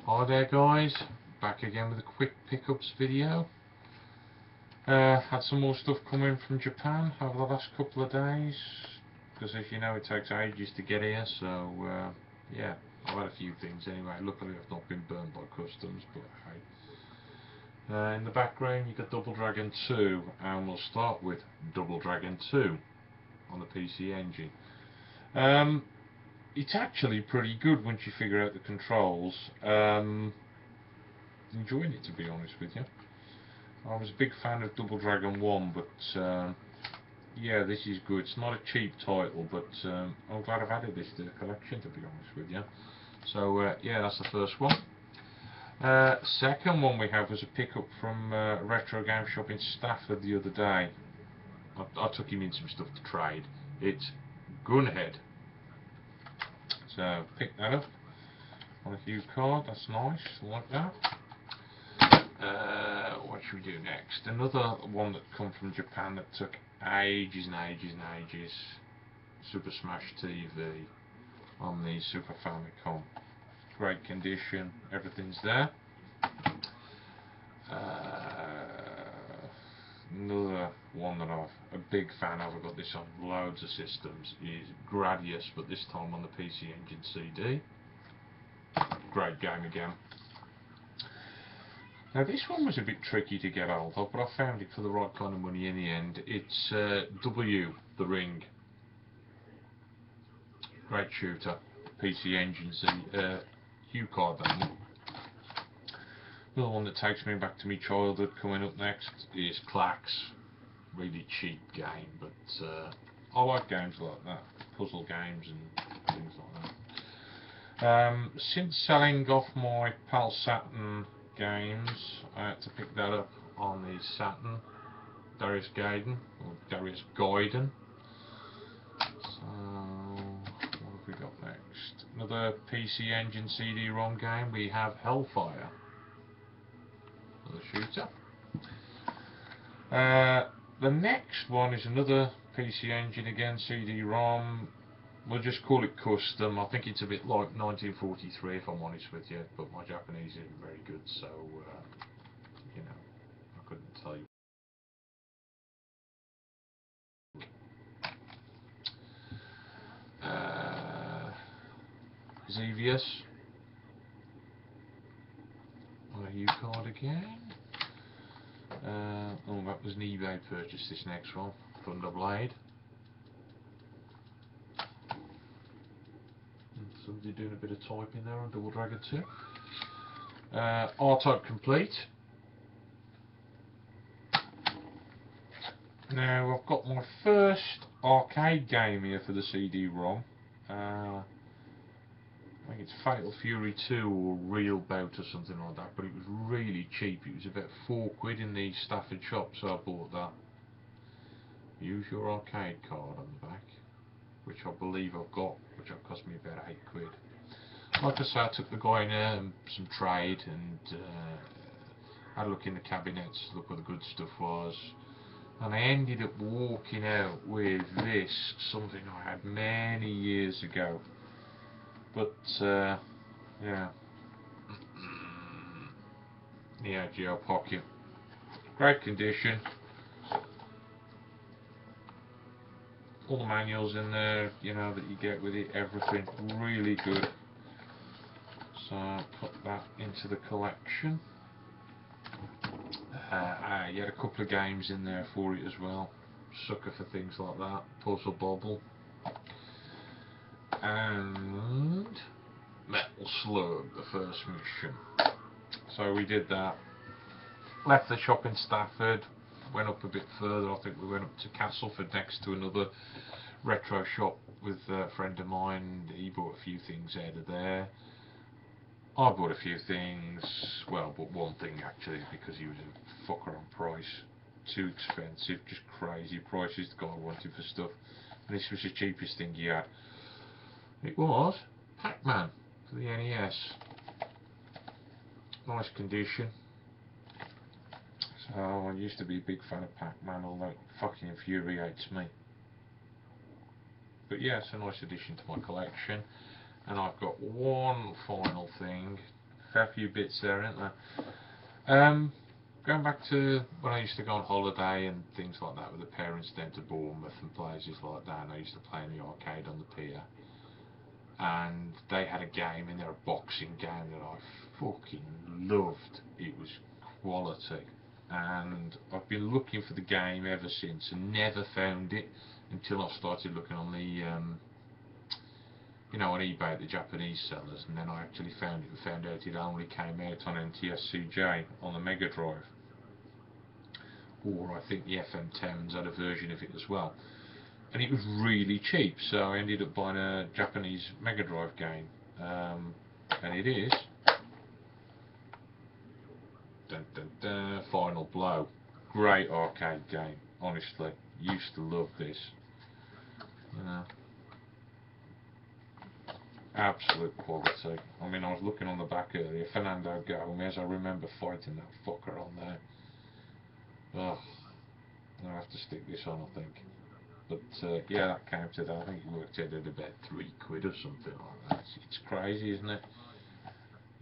Hi there guys, back again with a quick pickups video. Had some more stuff coming from Japan over the last couple of days, because as you know it takes ages to get here, so yeah, I've had a few things anyway. Luckily I've not been burned by customs, but hey. In the background you got Double Dragon 2, and we'll start with Double Dragon 2 on the PC Engine. It's actually pretty good once you figure out the controls. Enjoying it, to be honest with you. I was a big fan of Double Dragon 1, but yeah, this is good. It's not a cheap title, but I'm glad I've added this to the collection, to be honest with you. So yeah, that's the first one. Second one we have was a pickup from Retro Game Shop in Stafford the other day. I took him in some stuff to trade. It's Gunhead. So pick that up on a Hue card. That's nice. I like that. What should we do next? Another one that come from Japan that took ages and ages and ages. Super Smash TV on the Super Famicom. Great condition, everything's there. Another one that I'm a big fan of, I've got this on loads of systems, is Gradius, but this time on the PC Engine CD. Great game again. Now this one was a bit tricky to get hold of, but I found it for the right kind of money in the end. It's W, The Ring. Great shooter. PC Engine Hue card, that one. Another one that takes me back to my childhood coming up next is Clax. Really cheap game, but I like games like that. Puzzle games and things like that. Since selling off my PAL Saturn games, I had to pick that up on the Saturn. Darius Gaiden, or Darius Gaiden. So, what have we got next? Another PC Engine CD-ROM game. We have Hellfire, another shooter. The next one is another PC Engine again, CD-ROM. We'll just call it custom. I think it's a bit like 1943, if I'm honest with you, but my Japanese isn't very good, so you know, I couldn't tell you. Xevious on a Hue card again. Oh, that was an eBay purchase, this next one. Thunderblade. Somebody doing a bit of typing there on Double Dragon 2. R-Type Complete. Now I've got my first arcade game here for the CD-ROM. I think it's Fatal Fury 2 or Real Bout or something like that, but it was really cheap. It was about £4 in the Stafford shop, so I bought that. Use your arcade card on the back, which I believe I've got, which will cost me about £8. Like I say, I took the guy in some trade and had a look in the cabinets, look what the good stuff was, and I ended up walking out with this, something I had many years ago. But yeah, Neo Geo Pocket, great condition. All the manuals in there, you know, that you get with it, everything really good. So put that into the collection. You had a couple of games in there for it as well. Sucker for things like that. Puzzle Bobble. And Metal Slug, the first mission. So we did that. Left the shop in Stafford. Went up a bit further. I think we went up to Castleford next to another retro shop with a friend of mine. He bought a few things out of there. I bought a few things, well, but one thing actually, because he was a fucker on price. Too expensive, just crazy prices the guy wanted for stuff. And this was the cheapest thing he had. It was Pac-Man for the NES. Nice condition. So I used to be a big fan of Pac-Man, although it fucking infuriates me. But yeah, it's a nice addition to my collection. And I've got one final thing. fair few bits there, aren't there? Going back to when I used to go on holiday and things like that with the parents down to Bournemouth and places like that, and I used to play in the arcade on the pier. And they had a game in there, a boxing game that I fucking loved. It was quality. And I've been looking for the game ever since and never found it until I started looking on the on eBay at the Japanese sellers, and then I actually found it and found out it only came out on NTSC-J on the Mega Drive. Or I think the FM Towns had a version of it as well. And it was really cheap, so I ended up buying a Japanese Mega Drive game. And it is dun, dun, dun, Final Blow. Great arcade game, honestly. Used to love this. Absolute quality. I mean, I was looking on the back earlier. Fernando Gomez, I remember fighting that fucker on there. Ugh. I'll have to stick this on, I think. But yeah, that came to that. I think it worked out at about £3 or something like that. It's crazy, isn't it?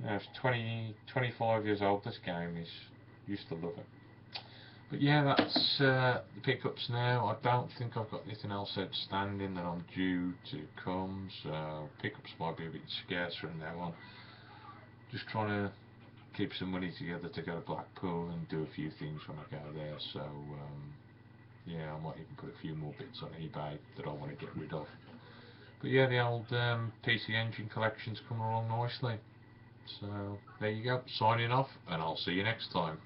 It's 25 years old. This game is. Used to love it. But yeah, that's the pickups now. I don't think I've got anything else outstanding that I'm due to come, so pickups might be a bit scarcer from now on. Just trying to keep some money together to go to Blackpool and do a few things when I go there, so yeah, I might even put a few more bits on eBay that I want to get rid of. But yeah, the old PC Engine collection's coming along nicely. So there you go, signing off, and I'll see you next time.